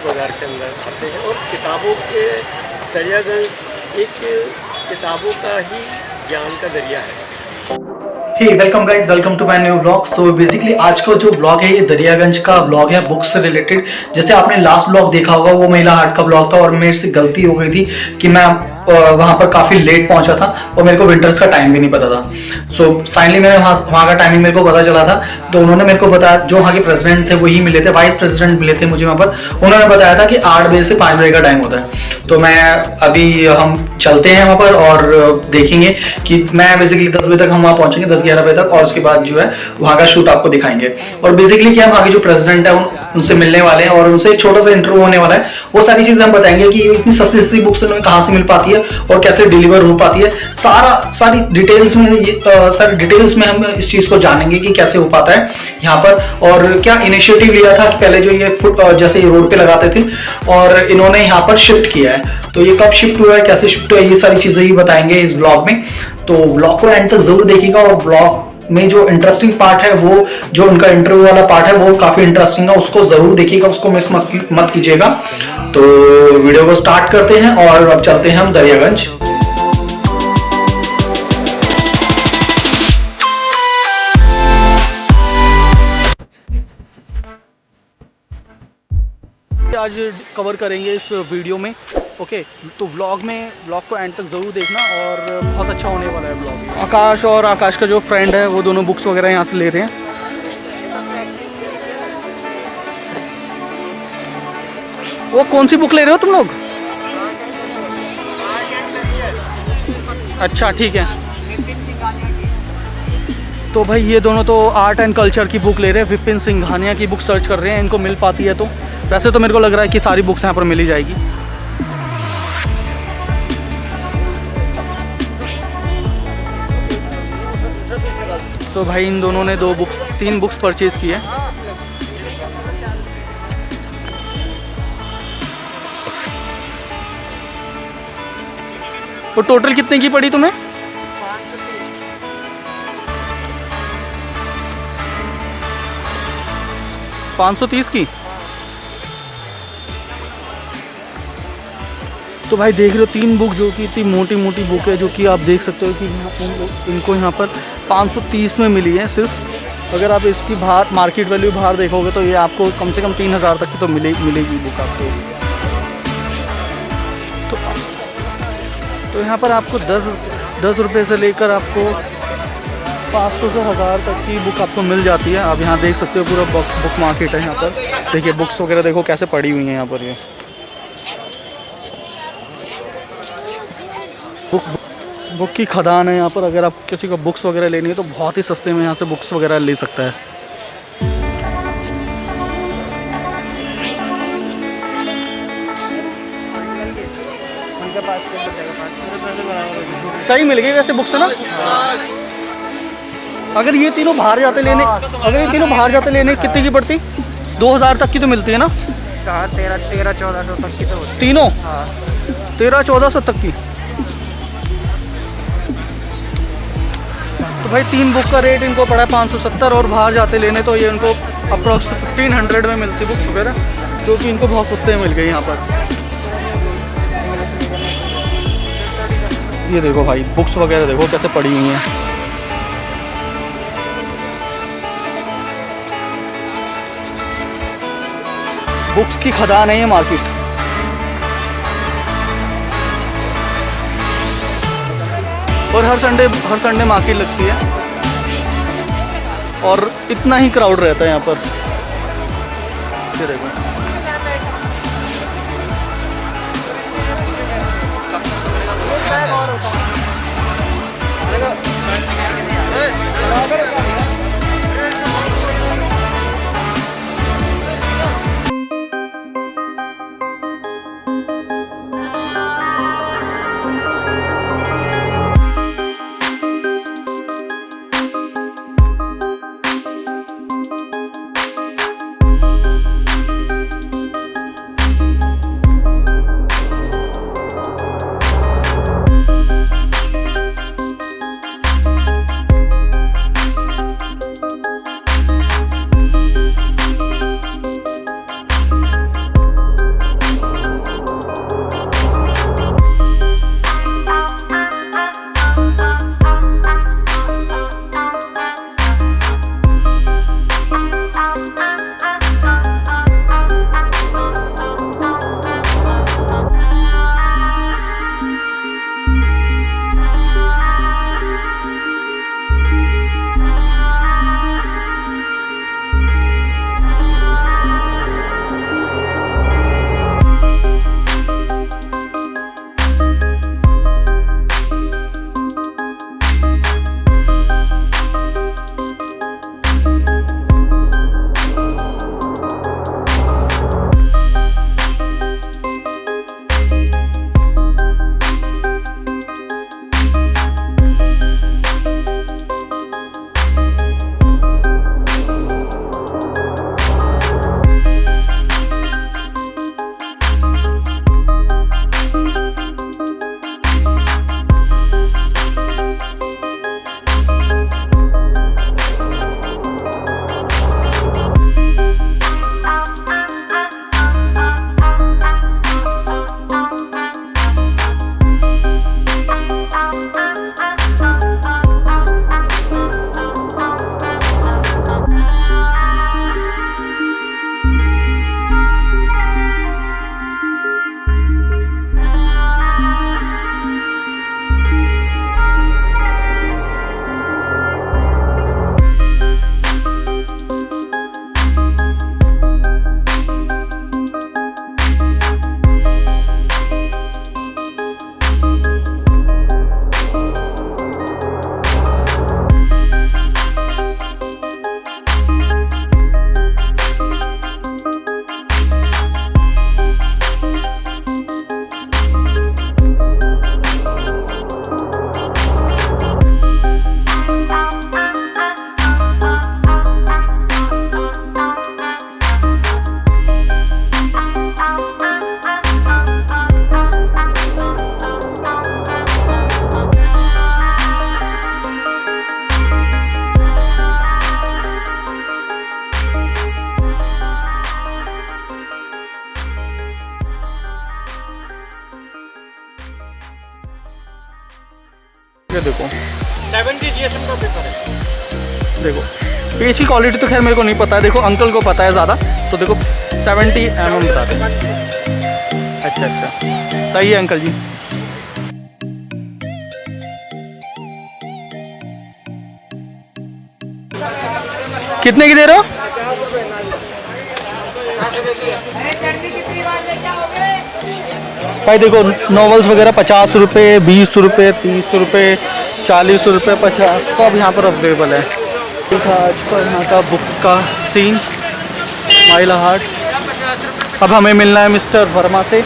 बाज़ार के अंदर आते हैं और किताबों के दरियागंज एक किताबों का ही ज्ञान का दरिया है। Hey welcome guys, welcome to my new vlog. So basically आज का जो व्लॉग है ये दरियागंज का व्लॉग है, बुक्स से रिलेटेड। जैसे आपने लास्ट व्लॉग देखा होगा वो महिला हाट का व्लॉग था और मेरे से गलती हो गई थी कि मैं वहाँ पर काफ़ी लेट पहुँचा था और मेरे को विंटर्स का टाइम भी नहीं पता था। सो फाइनली मैंने वहाँ का टाइमिंग मेरे को पता चला था, तो उन्होंने मेरे को बताया, जो वहाँ के प्रेसिडेंट थे वही मिले थे, वाइस प्रेसिडेंट मिले थे मुझे वहाँ पर। उन्होंने बताया था कि 8 बजे से 5 बजे का टाइम होता है। तो मैं अभी हम चलते हैं वहाँ पर और देखेंगे कि मैं बेसिकली 10 बजे तक हम वहाँ पहुँचेंगे, 10-11 बजे तक, और उसके बाद जो है वहाँ का शूट आपको दिखाएंगे। और बेसिकली क्या, वहाँ के जो प्रेसिडेंट है उनसे मिलने वाले हैं और उनसे एक छोटा सा इंटरव्यू होने वाला है। वो सारी चीजें हम बताएंगे कि इतनी सस्ती सस्ती बुक्स उन्हें कहाँ से मिल पाती है और कैसे डिलीवर हो पाती है। सारी डिटेल्स में हम इस चीज को जानेंगे कि कैसे हो पाता है यहाँ पर, और क्या इनिशिएटिव लिया था कि पहले जो ये जैसे ये रोड पे लगाते थे और इन्होंने यहाँ पर शिफ्ट किया है, तो ये कब शिफ्ट हुआ है, कैसे शिफ्ट हुआ है, ये सारी चीजें ही बताएंगे इस ब्लॉग में। तो ब्लॉग को एंड तक जरूर देखिएगा और ब्लॉग में जो इंटरेस्टिंग पार्ट है, वो जो उनका इंटरव्यू वाला पार्ट है वो काफी इंटरेस्टिंग है, उसको जरूर देखिएगा, उसको मिस मत कीजिएगा। तो वीडियो को स्टार्ट करते हैं और अब चलते हैं हम दरियागंज। आज कवर करेंगे इस वीडियो में, ओके। तो व्लॉग को एंड तक ज़रूर देखना और बहुत अच्छा होने वाला है व्लॉग। आकाश और आकाश का जो फ्रेंड है वो दोनों बुक्स वगैरह यहाँ से ले रहे हैं। वो कौन सी बुक ले रहे हो तुम लोग? अच्छा ठीक है। तो भाई ये दोनों तो आर्ट एंड कल्चर की बुक ले रहे हैं, विपिन सिंघानिया की बुक सर्च कर रहे हैं, इनको मिल पाती है तो। वैसे तो मेरे को लग रहा है कि सारी बुक्स यहाँ पर मिल ही जाएगी। तो भाई इन दोनों ने 3 बुक्स परचेज की है। तो टोटल कितने की पड़ी तुम्हें? 530 की। तो भाई देख रहे हो 3 बुक, जो कि इतनी मोटी मोटी बुक है, जो कि आप देख सकते हो कि इनको यहाँ पर 530 में मिली है सिर्फ। अगर आप इसकी बाहर मार्केट वैल्यू बाहर देखोगे तो ये आपको कम से कम 3000 तक की तो मिलेगी बुक आपको। तो यहाँ पर आपको 10 रुपये से लेकर आपको 500 से 1000 तक की बुक आपको मिल जाती है। आप यहाँ देख सकते हो पूरा बुक मार्केट है यहाँ पर। देखिए बुक्स वगैरह देखो कैसे पड़ी हुई हैं यहाँ पर। ये बुक की खदान है यहाँ पर। अगर आप किसी को बुक्स वगैरह लेनी है तो बहुत ही सस्ते में यहाँ से बुक्स वगैरह ले सकता है। सही मिल गई वैसे बुक्स ना। अगर ये तीनों बाहर जाते लेने कितने की पड़ती? 2000 तक की तो मिलती है ना? 1300-1400 तक की तो तीनों। 1300-1400 तक की। तो भाई 3 बुक का रेट इनको पड़ा है 570 और बाहर जाते लेने तो ये इनको अप्रॉक्स 1500 में मिलती बुक्स वगैरह, जो कि इनको बहुत सस्ते में मिल गई यहाँ पर। ये देखो भाई बुक्स वगैरह देखो कैसे पड़ी हुई हैं। बुक्स की खदान है ये मार्केट। और हर संडे मार्केट लगती है और इतना ही क्राउड रहता है यहाँ पर। ये देखो ये देखो 70 GSM का पेपर है। देखो पेज की क्वालिटी तो खैर मेरे को नहीं पता है, देखो अंकल को पता है ज़्यादा, तो देखो 70 mm बताते हैं। अच्छा अच्छा सही है अंकल जी। कितने की दे रहे हो? 50 रुपये भाई देखो नॉवेल्स वगैरह 50 रुपये, 20 रुपये, 30 रुपये, 40 रुपये, 50 सब यहाँ पर अवेलेबल है। था आज का यहाँ का बुक का सीन माइला हाट। अब हमें मिलना है मिस्टर वर्मा से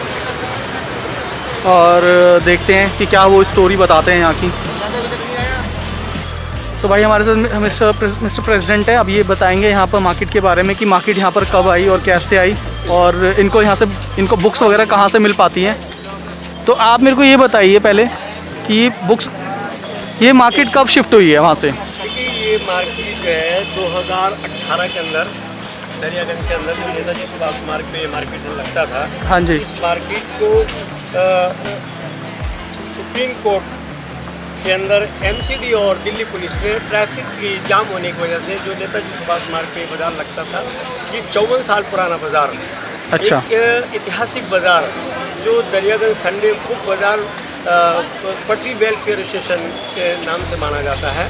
और देखते हैं कि क्या वो स्टोरी बताते हैं यहाँ की। सो भाई हमारे साथ मिस्टर प्रेसिडेंट है, अब ये बताएंगे यहाँ पर मार्केट के बारे में कि मार्केट यहाँ पर कब आई और कैसे आई और इनको यहाँ से इनको बुक्स वगैरह कहाँ से मिल पाती हैं। तो आप मेरे को ये बताइए पहले कि ये मार्केट कब शिफ्ट हुई है वहाँ से? देखिए ये मार्केट जो है 2018 के अंदर दरियागंज के अंदर जो नेताजी सुभाष मार्ग पे मार्केट लगता था। हाँ जी। इस मार्केट को सुप्रीम कोर्ट के अंदर MCD और दिल्ली पुलिस ने ट्रैफिक की जाम होने की वजह से जो नेताजी सुभाष मार्ग पे बाज़ार लगता था, ये 54 साल पुराना बाज़ार, अच्छा, एक ऐतिहासिक बाज़ार जो दरियागंज संडे बुक बाज़ार पटरी वेलफेयर एसोसिएशन के नाम से माना जाता है।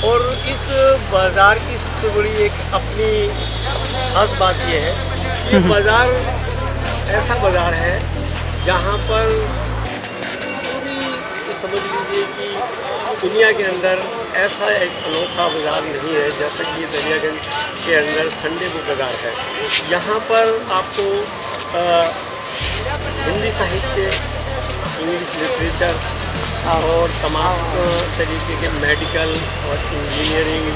और इस बाज़ार की सबसे बड़ी एक अपनी खास बात यह है कि बाज़ार ऐसा बाज़ार है जहाँ पर समझ लीजिए कि दुनिया के अंदर ऐसा एक अनोखा बाज़ार नहीं है जैसे कि दरियागंज के अंदर संडे बुक बाज़ार है। यहाँ पर आपको हिंदी साहित्य, इंग्लिश लिटरेचर और तमाम तरीके के मेडिकल और इंजीनियरिंग,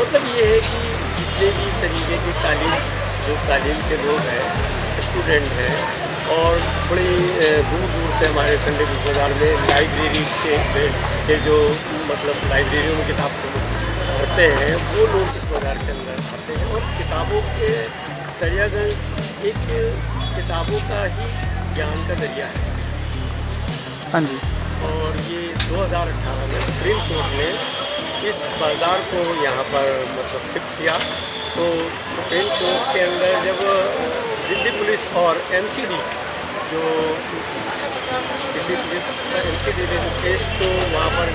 मतलब ये है कि जितने भी तरीके की तालीम के लोग हैं, स्टूडेंट हैं और बड़ी दूर दूर से हमारे संडे बुक बाज़ार में लाइब्रेरी के जो मतलब लाइब्रेरियों में किताब पढ़ते हैं वो लोग इस बाज़ार के अंदर आते हैं। और किताबों के दरियागंज एक किताबों का ही ज्ञान का दरिया है। हाँ जी। और ये 2018 में सुप्रीम कोर्ट ने इस बाज़ार को यहाँ पर मतलब शिफ्ट किया। तो सुप्रीम कोर्ट के अंदर जब दिल्ली पुलिस और MCD जो दिल्ली पुलिस MCD ने केस को वहाँ पर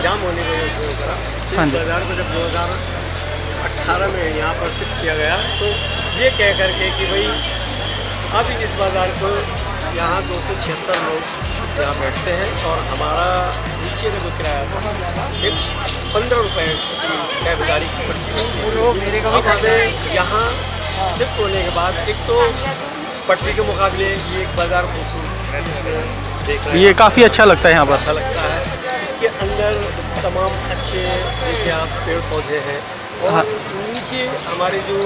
जाम होने की वजह से करा, इस बाज़ार को जब 2018 में यहाँ पर शिफ्ट किया गया तो ये कह करके कि भाई अब इस बाज़ार को यहाँ 276 लोग यहाँ बैठते हैं और हमारा नीचे का जो किराया था 15 रुपये की कैबगाड़ी की पड़ती है। अब हमें यहाँ शिफ्ट होने के बाद एक तो पटरी के मुकाबले ये एक बाज़ार खूबसूरत देख रहे हैं, ये काफ़ी अच्छा लगता है यहाँ पर, अच्छा लगता है। इसके अंदर तमाम अच्छे देखिए आप पेड़ पौधे हैं और नीचे हमारे जो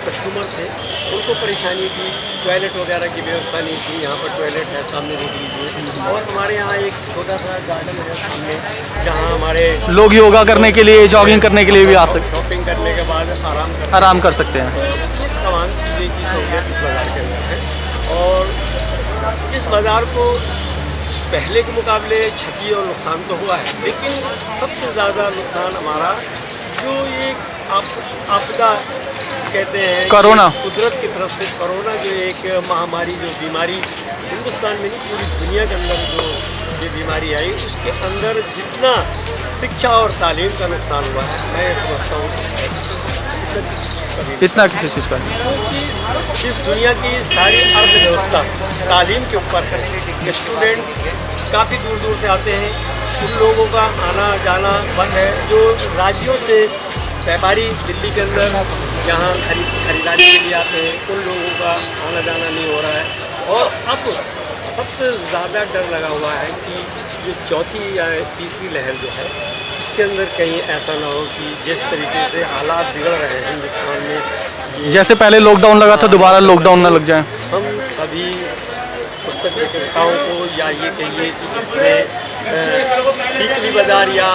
कस्टमर थे उनको परेशानी थी, टॉयलेट वगैरह की व्यवस्था नहीं थी। यहाँ पर टॉयलेट है सामने देख लीजिए और हमारे यहाँ एक छोटा सा गार्डन है सामने जहाँ हमारे लोग योगा करने के लिए, जॉगिंग करने के लिए भी आ सकते, शॉपिंग करने के बाद आराम कर सकते हैं। तो ये तमाम चीज़ें की सहूलियत इस बाज़ार के अंदर है। और इस बाज़ार को पहले के मुकाबले क्षति और नुकसान तो हुआ है, लेकिन सबसे ज़्यादा नुकसान हमारा जो ये आपदा कहते हैं कोरोना, कुदरत की तरफ से कोरोना जो एक महामारी जो बीमारी हिंदुस्तान में नहीं पूरी दुनिया के अंदर जो ये बीमारी आई, उसके अंदर जितना शिक्षा और तालीम का नुकसान हुआ है मैं ये समझता हूँ इतना किसी चीज़ का, क्योंकि इस दुनिया की सारी अर्थव्यवस्था तालीम के ऊपर है। स्टूडेंट काफ़ी दूर दूर से आते हैं, उन लोगों का आना जाना बंद है। जो राज्यों से व्यापारी दिल्ली के अंदर यहाँ खरीदारी के लिए आते हैं, उन लोगों का आना जाना नहीं हो रहा है। और अब सबसे ज़्यादा डर लगा हुआ है कि जो चौथी या तीसरी लहर जो है इसके अंदर कहीं ऐसा ना हो कि जिस तरीके से हालात बिगड़ रहे हैं हिंदुस्तान में, जैसे पहले लॉकडाउन लगा था दोबारा लॉकडाउन ना लग जाए। हम सभी पुस्तक विक्रेताओं को या ये कहिए कि वीकली बाज़ार या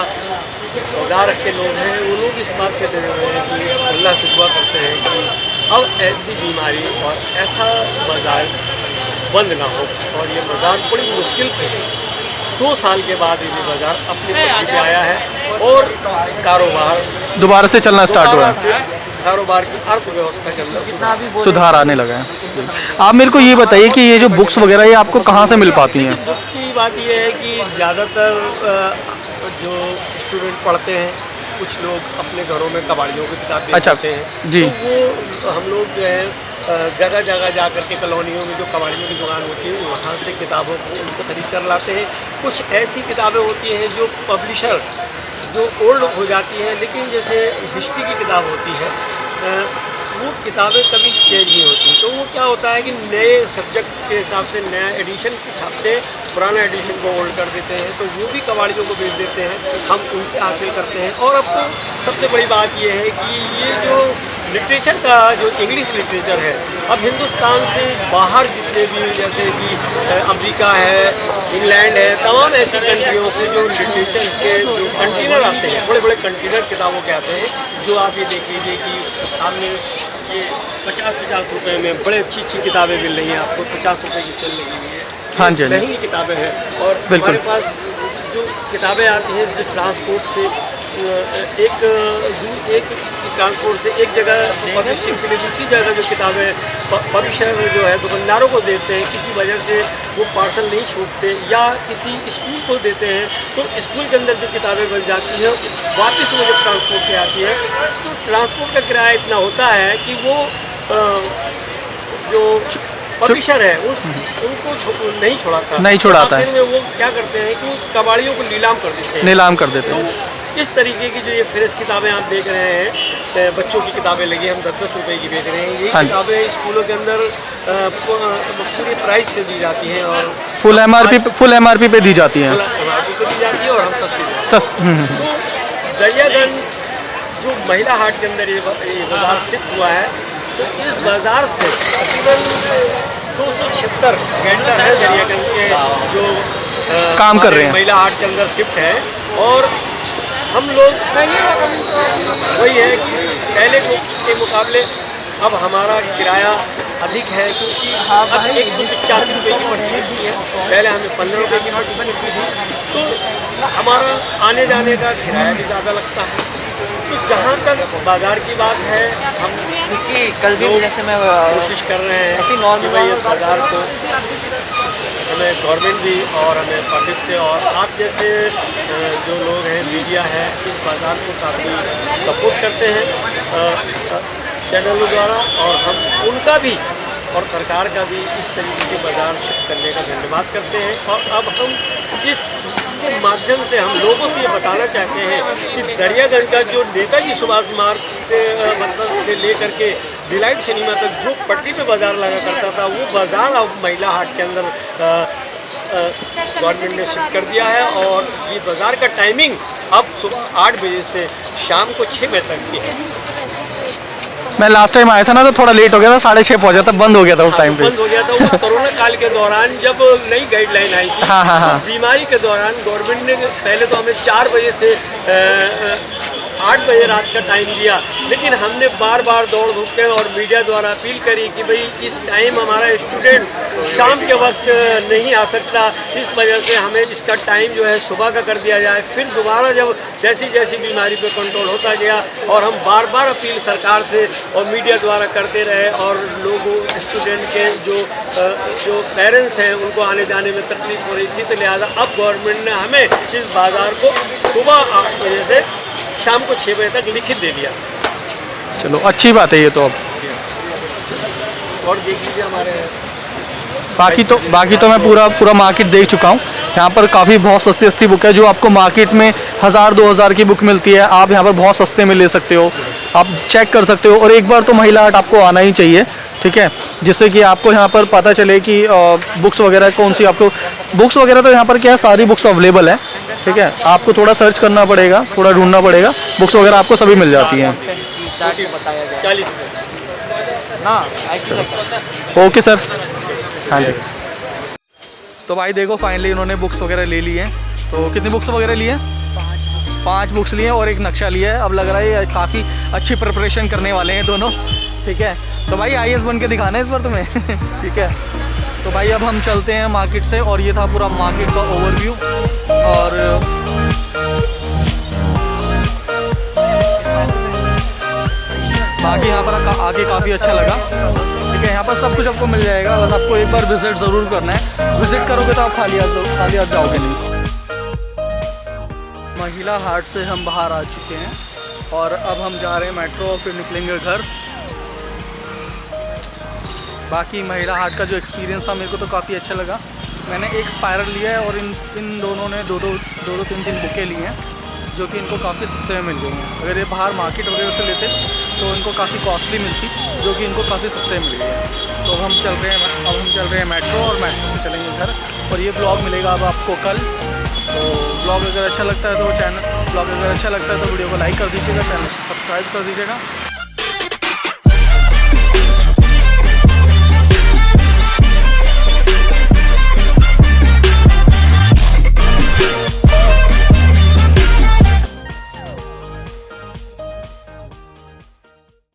बाज़ार के लोग हैं वो लोग इस बात से डरे हुए हैं कि अल्लाह से दुआ करते हैं कि अब ऐसी बीमारी और ऐसा बाज़ार बंद ना हो। और ये बाज़ार बड़ी मुश्किल से 2 साल के बाद ये बाज़ार अपने पटरी पे आया है और कारोबार दोबारा से चलना स्टार्ट हुआ है, कारोबार की अर्थव्यवस्था के अंदर सुधार आने लगा है। आप मेरे को ये बताइए कि ये जो बुक्स वगैरह ये आपको कहाँ से मिल पाती हैं? बुक्स की बात ये है कि ज़्यादातर जो स्टूडेंट पढ़ते हैं, कुछ लोग अपने घरों में कबाड़ियों की किताब अच्छा, बेचते हैं जी। तो वो हम लोग जो है जगह जगह जा कर के कॉलोनियों में जो कबाड़ियों की दुकान होती है वहाँ से किताबों को उनसे खरीद कर लाते हैं। कुछ ऐसी किताबें होती हैं जो पब्लिशर जो ओल्ड हो जाती हैं, लेकिन जैसे हिस्ट्री की किताब होती है वो किताबें कभी चेंज नहीं होती, तो वो क्या होता है कि नए सब्जेक्ट के हिसाब से नया एडिशन छापते हैं, पुराना एडिशन को होल्ड कर देते हैं, तो वो भी कबाड़ियों को बेच देते हैं, हम उनसे हासिल करते हैं। और अब तो सबसे बड़ी बात ये है कि ये जो लिटरेचर का जो इंग्लिश लिटरेचर है, अब हिंदुस्तान से बाहर जितने भी जैसे कि अमेरिका है, इंग्लैंड है, तमाम ऐसी कंट्रियों से जो लिटरेचर के जो कंटेनर आते हैं, बड़े बड़े कंटेनर किताबों के आते हैं, जो आप ये देख लीजिए कि सामने ये 50-50 रुपए में बड़े अच्छी किताबें मिल रही हैं आपको, 50 रुपए की सेल लगी हुई है। हाँ जी, महंगी किताबें हैं और हमारे पास जो किताबें आती हैं जैसे ट्रांसपोर्ट से एक ट्रांसपोर्ट से एक जगह पब्लिशिंग के लिए दूसरी जगह जो किताबें पब्लिशर जो है दुकानदारों को देते हैं, किसी वजह से वो पार्सल नहीं छूटते या किसी स्कूल को देते हैं, तो स्कूल के अंदर जो किताबें बन जाती हैं वापस वो जब ट्रांसपोर्ट पे आती है तो ट्रांसपोर्ट का किराया इतना होता है कि वो जो पब्लिशर है उनको नहीं छोड़ाता है। फिर वो क्या करते हैं कि उस कबाड़ियों को नीलाम कर देते हैं। तो इस तरीके की जो ये फ्रेश किताबें आप देख रहे हैं, बच्चों की किताबें लगी, हम 10-10 रुपए की बेच रहे हैं। ये किताबें स्कूलों के अंदर पूरी प्राइस से दी जाती हैं और फुल एमआरपी पे दी जाती हैं, और हम सस्ती। तो दरियागंज जो महिला हाट के अंदर ये बाजार शिफ्ट हुआ है, तो इस बाज़ार से तकरीबन 276 वेंडर है दरियागंज के जो काम कर रहे हैं, महिला हाट के अंदर शिफ्ट है। और हम लोग वही है कि पहले के मुकाबले अब हमारा किराया अधिक है, क्योंकि अब 185 रुपये की पर्ची मिलती है, पहले हमें 15 रुपये की पर्ची मिलती थी, तो हमारा आने जाने का किराया भी ज़्यादा लगता है। तो जहाँ तक बाज़ार की बात है, हम कल भी जैसे मैं कोशिश कर रहे हैं कि भाई इस बाज़ार को हमें गवर्नमेंट भी और हमें पब्लिक से और आप जैसे जो लोग हैं, मीडिया है, इस बाज़ार को काफ़ी सपोर्ट करते हैं चैनलों द्वारा, और हम उनका भी और सरकार का भी इस तरीके के बाज़ार शिफ्ट करने का धन्यवाद करते हैं। और अब हम इसके माध्यम से हम लोगों से ये बताना चाहते हैं कि दरियागंज का जो नेताजी सुभाष मार्ग से मतलब से लेकर के डिलाइट सिनेमा तक जो पटरी पे बाज़ार लगा करता था, वो बाज़ार अब महिला हाट के अंदर गवर्नमेंट ने शिफ्ट कर दिया है। और ये बाज़ार का टाइमिंग अब सुबह 8 बजे से शाम को 6 बजे तक की है। मैं लास्ट टाइम आया था ना तो थोड़ा लेट हो गया था, 6:30 पहुंचा था, बंद हो गया था उस टाइम पे। बंद हो गया था उस कोरोना काल के दौरान, जब नई गाइडलाइन आई थी। हाँ। बीमारी के दौरान गवर्नमेंट ने पहले तो हमें 4 बजे से 8 बजे रात का टाइम दिया, लेकिन हमने बार बार दौड़ धूप के और मीडिया द्वारा अपील करी कि भाई इस टाइम हमारा स्टूडेंट शाम के वक्त नहीं आ सकता, इस वजह से हमें इसका टाइम जो है सुबह का कर दिया जाए। फिर दोबारा जब जैसी जैसी बीमारी पे कंट्रोल होता गया और हम बार बार अपील सरकार से और मीडिया द्वारा करते रहे, और लोगों स्टूडेंट के जो पेरेंट्स हैं उनको आने जाने में तकलीफ हो रही थी, तो लिहाजा अब गवर्नमेंट ने हमें इस बाज़ार को सुबह 8 बजे से शाम को 6 बजे तक लिखित दे दिया। चलो अच्छी बात है ये तो। अब और देख लीजिए हमारे बाकी तो मैं पूरा मार्केट देख चुका हूँ। यहाँ पर काफ़ी बहुत सस्ती बुक है, जो आपको मार्केट में 1000-2000 की बुक मिलती है, आप यहाँ पर बहुत सस्ते में ले सकते हो, आप चेक कर सकते हो। और एक बार तो महिला हाट आपको आना ही चाहिए, ठीक है, जिससे कि आपको यहाँ पर पता चले कि बुक्स वगैरह कौन सी आपको बुक्स वगैरह तो यहाँ पर क्या है, सारी बुक्स अवेलेबल है, ठीक है। आपको थोड़ा सर्च करना पड़ेगा, थोड़ा ढूंढना पड़ेगा, बुक्स वगैरह आपको सभी मिल जाती हैं। 40 ओके सर, हाँ जी। तो भाई देखो फाइनली उन्होंने बुक्स वगैरह ले ली हैं। तो कितनी बुक्स वगैरह ली हैं? 5 बुक्स लिए और एक नक्शा लिया है। अब लग रहा है ये काफ़ी अच्छी प्रिपरेशन करने वाले हैं दोनों, ठीक है। तो भाई IAS बन के दिखाना है इस बार तुम्हें ठीक है। तो भाई अब हम चलते हैं मार्केट से, और ये था पूरा मार्केट का ओवरव्यू। और बाकी यहाँ पर आके काफ़ी अच्छा लगा। ठीक है, यहाँ पर सब कुछ आपको मिल जाएगा, बस आपको एक बार विज़िट ज़रूर करना है। विज़िट करोगे तो आप खाली हाथ जाओगे नहीं। महिला हाट से हम बाहर आ चुके हैं और अब हम जा रहे हैं मेट्रो और फिर निकलेंगे घर। बाकी महिला हाट का जो एक्सपीरियंस था मेरे को तो काफ़ी अच्छा लगा। मैंने एक स्पायरल लिया है और इन दोनों ने दो तीन बुकें ली हैं जो कि इनको काफ़ी सस्ते में मिल गई हैं। अगर ये बाहर मार्केट वगैरह से लेते तो इनको काफ़ी कॉस्टली मिलती, जो कि इनको काफ़ी सस्ते में मिल गई है। तो अब हम चल रहे हैं मेट्रो, और मेट्रो से चलेंगे घर। और ये ब्लॉग मिलेगा अब आपको कल। तो ब्लॉग अगर अच्छा लगता है तो वीडियो को लाइक कर दीजिएगा, चैनल को सब्सक्राइब कर दीजिएगा।